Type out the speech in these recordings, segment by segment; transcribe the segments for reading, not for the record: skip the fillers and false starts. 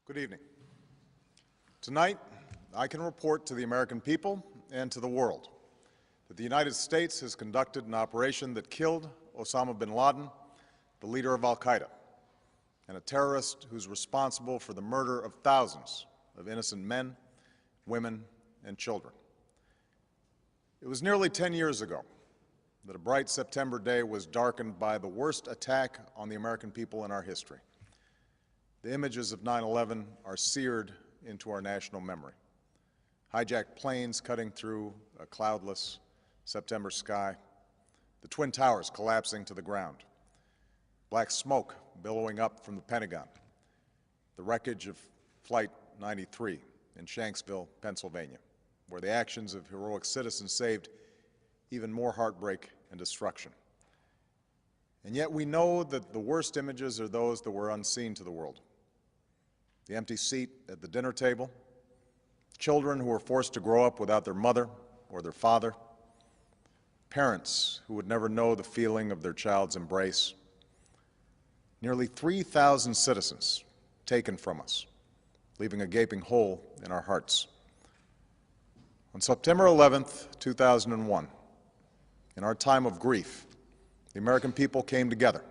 Good evening. Tonight, I can report to the American people and to the world that the United States has conducted an operation that killed Osama bin Laden, the leader of al-Qaeda, and a terrorist who's responsible for the murder of thousands of innocent men, women, and children. It was nearly 10 years ago that a bright September day was darkened by the worst attack on the American people in our history. The images of 9/11 are seared into our national memory. Hijacked planes cutting through a cloudless September sky, the Twin Towers collapsing to the ground, black smoke billowing up from the Pentagon, the wreckage of Flight 93 in Shanksville, Pennsylvania, where the actions of heroic citizens saved even more heartbreak and destruction. And yet we know that the worst images are those that were unseen to the world. The empty seat at the dinner table, children who were forced to grow up without their mother or their father, parents who would never know the feeling of their child's embrace, nearly 3,000 citizens taken from us, leaving a gaping hole in our hearts. On September 11th, 2001, in our time of grief, the American people came together.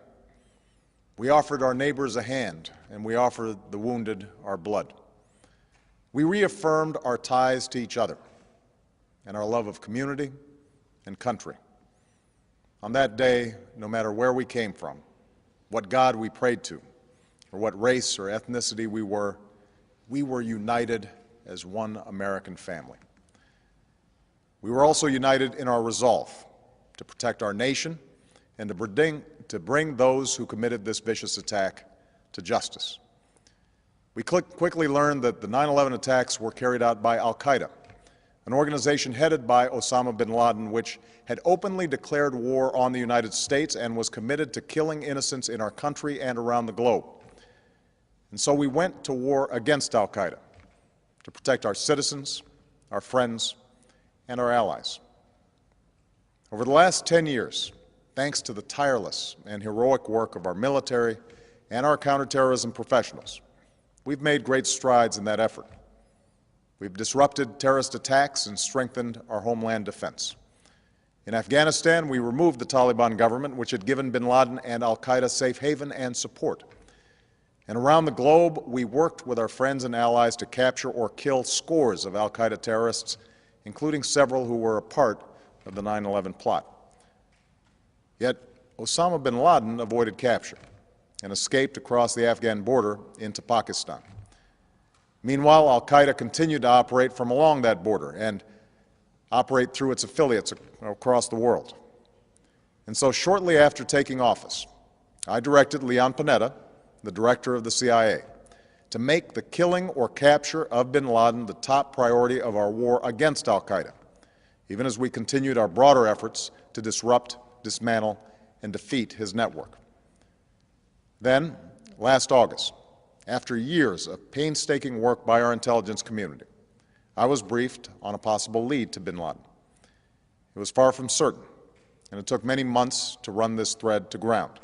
We offered our neighbors a hand, and we offered the wounded our blood. We reaffirmed our ties to each other and our love of community and country. On that day, no matter where we came from, what God we prayed to, or what race or ethnicity we were united as one American family. We were also united in our resolve to protect our nation and to bring those who committed this vicious attack to justice. We quickly learned that the 9/11 attacks were carried out by al-Qaeda, an organization headed by Osama bin Laden, which had openly declared war on the United States and was committed to killing innocents in our country and around the globe. And so we went to war against al-Qaeda to protect our citizens, our friends, and our allies. Over the last 10 years, thanks to the tireless and heroic work of our military and our counterterrorism professionals, we've made great strides in that effort. We've disrupted terrorist attacks and strengthened our homeland defense. In Afghanistan, we removed the Taliban government, which had given bin Laden and al-Qaeda safe haven and support. And around the globe, we worked with our friends and allies to capture or kill scores of al-Qaeda terrorists, including several who were a part of the 9/11 plot. Yet Osama bin Laden avoided capture and escaped across the Afghan border into Pakistan. Meanwhile, al-Qaeda continued to operate from along that border and operate through its affiliates across the world. And so shortly after taking office, I directed Leon Panetta, the director of the CIA, to make the killing or capture of bin Laden the top priority of our war against al-Qaeda, even as we continued our broader efforts to disrupt, dismantle, and defeat his network. Then, last August, after years of painstaking work by our intelligence community, I was briefed on a possible lead to bin Laden. It was far from certain, and it took many months to run this thread to ground.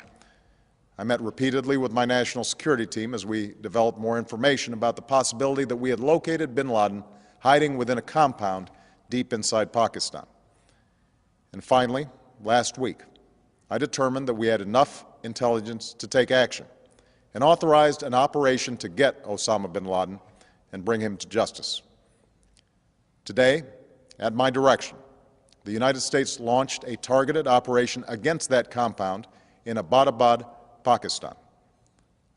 I met repeatedly with my national security team as we developed more information about the possibility that we had located bin Laden hiding within a compound deep inside Pakistan. And finally, last week, I determined that we had enough intelligence to take action and authorized an operation to get Osama bin Laden and bring him to justice. Today, at my direction, the United States launched a targeted operation against that compound in Abbottabad, Pakistan.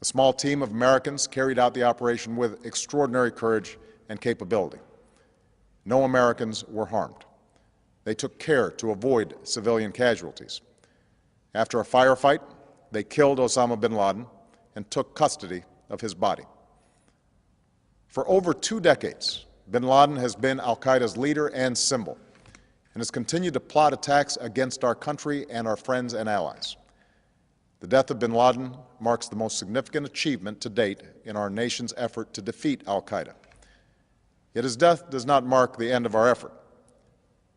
A small team of Americans carried out the operation with extraordinary courage and capability. No Americans were harmed. They took care to avoid civilian casualties. After a firefight, they killed Osama bin Laden and took custody of his body. For over 2 decades, bin Laden has been al-Qaeda's leader and symbol, and has continued to plot attacks against our country and our friends and allies. The death of bin Laden marks the most significant achievement to date in our nation's effort to defeat al-Qaeda. Yet his death does not mark the end of our effort.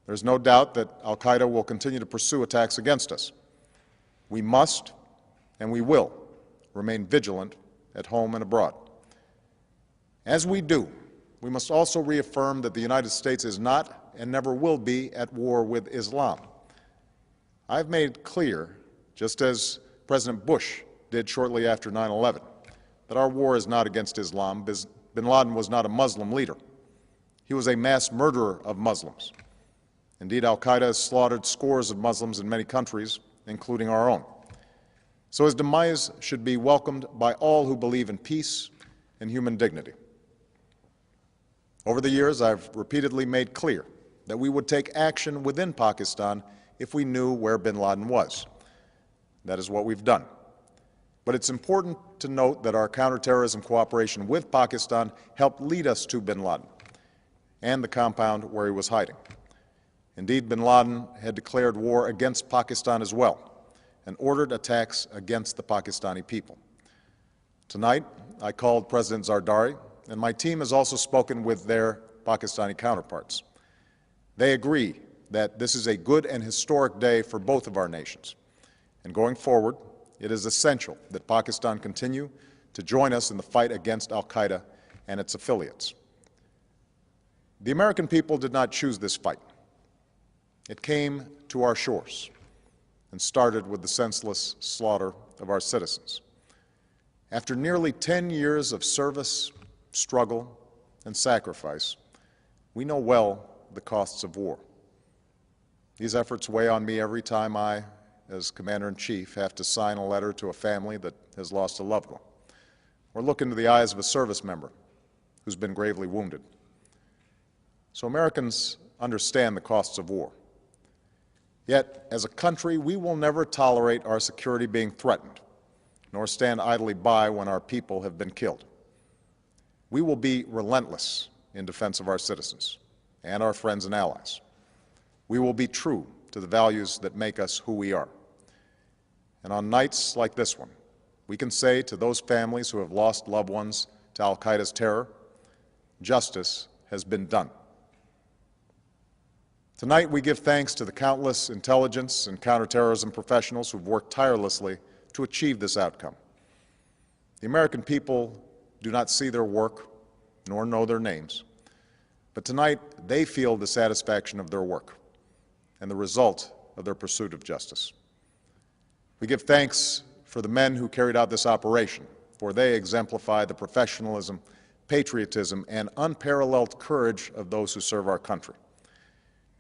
There is no doubt that al-Qaeda will continue to pursue attacks against us. We must and we will remain vigilant at home and abroad. As we do, we must also reaffirm that the United States is not and never will be at war with Islam. I've made clear, just as President Bush did shortly after 9/11, that our war is not against Islam. Bin Laden was not a Muslim leader. He was a mass murderer of Muslims. Indeed, al-Qaeda has slaughtered scores of Muslims in many countries, including our own. So his demise should be welcomed by all who believe in peace and human dignity. Over the years, I've repeatedly made clear that we would take action within Pakistan if we knew where bin Laden was. That is what we've done. But it's important to note that our counterterrorism cooperation with Pakistan helped lead us to bin Laden and the compound where he was hiding. Indeed, bin Laden had declared war against Pakistan as well and ordered attacks against the Pakistani people. Tonight, I called President Zardari, and my team has also spoken with their Pakistani counterparts. They agree that this is a good and historic day for both of our nations. And going forward, it is essential that Pakistan continue to join us in the fight against al-Qaeda and its affiliates. The American people did not choose this fight. It came to our shores and started with the senseless slaughter of our citizens. After nearly 10 years of service, struggle, and sacrifice, we know well the costs of war. These efforts weigh on me every time I, as Commander-in-Chief, have to sign a letter to a family that has lost a loved one, or look into the eyes of a service member who's been gravely wounded. So Americans understand the costs of war. Yet, as a country, we will never tolerate our security being threatened, nor stand idly by when our people have been killed. We will be relentless in defense of our citizens and our friends and allies. We will be true to the values that make us who we are. And on nights like this one, we can say to those families who have lost loved ones to al-Qaeda's terror, justice has been done. Tonight, we give thanks to the countless intelligence and counterterrorism professionals who've worked tirelessly to achieve this outcome. The American people do not see their work, nor know their names, but tonight they feel the satisfaction of their work and the result of their pursuit of justice. We give thanks for the men who carried out this operation, for they exemplify the professionalism, patriotism, and unparalleled courage of those who serve our country.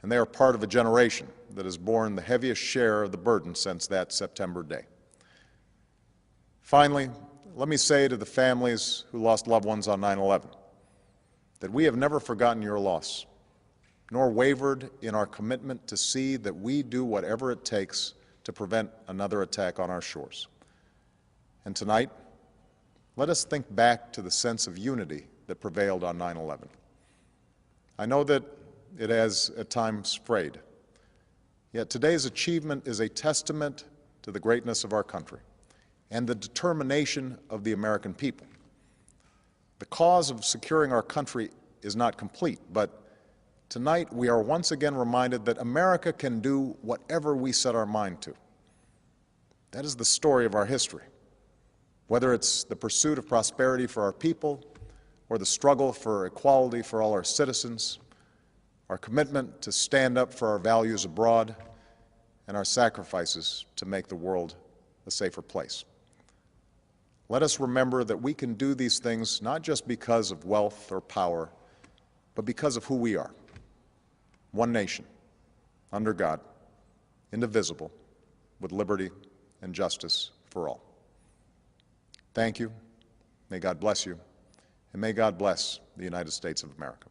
And they are part of a generation that has borne the heaviest share of the burden since that September day. Finally, let me say to the families who lost loved ones on 9/11 that we have never forgotten your loss, nor wavered in our commitment to see that we do whatever it takes to prevent another attack on our shores. And tonight, let us think back to the sense of unity that prevailed on 9/11. I know that it has at times frayed, yet today's achievement is a testament to the greatness of our country and the determination of the American people. The cause of securing our country is not complete, but tonight we are once again reminded that America can do whatever we set our mind to. That is the story of our history. Whether it's the pursuit of prosperity for our people or the struggle for equality for all our citizens, our commitment to stand up for our values abroad, and our sacrifices to make the world a safer place. Let us remember that we can do these things not just because of wealth or power, but because of who we are. One nation, under God, indivisible, with liberty and justice for all. Thank you. May God bless you, and may God bless the United States of America.